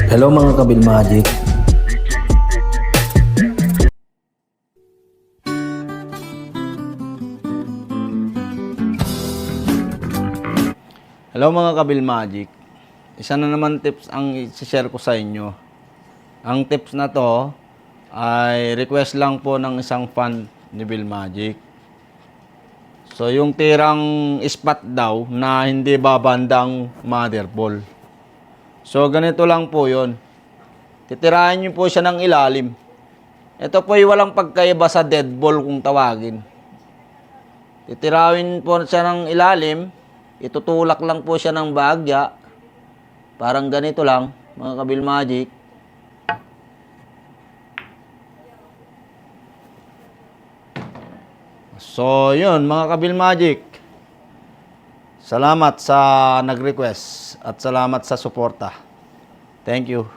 Hello mga Kabil Magic. Hello mga Kabil Magic. Isa na naman tips ang i-share ko sa inyo. Ang tips na to ay request lang po ng isang fan ni Bill Magic. So yung tirang spot daw na hindi babandang mother ball. So ganito lang po yon. Titirahin niyo po siya ng ilalim. Ito po ay walang pagkaiba sa dead ball kung tawagin. Titirahin po siya ng ilalim. Itutulak lang po siya ng bahagya. Parang ganito lang, mga Kabil Magic. So, yun, mga Kabil Magic. Salamat sa nag-request at salamat sa suporta. Thank you.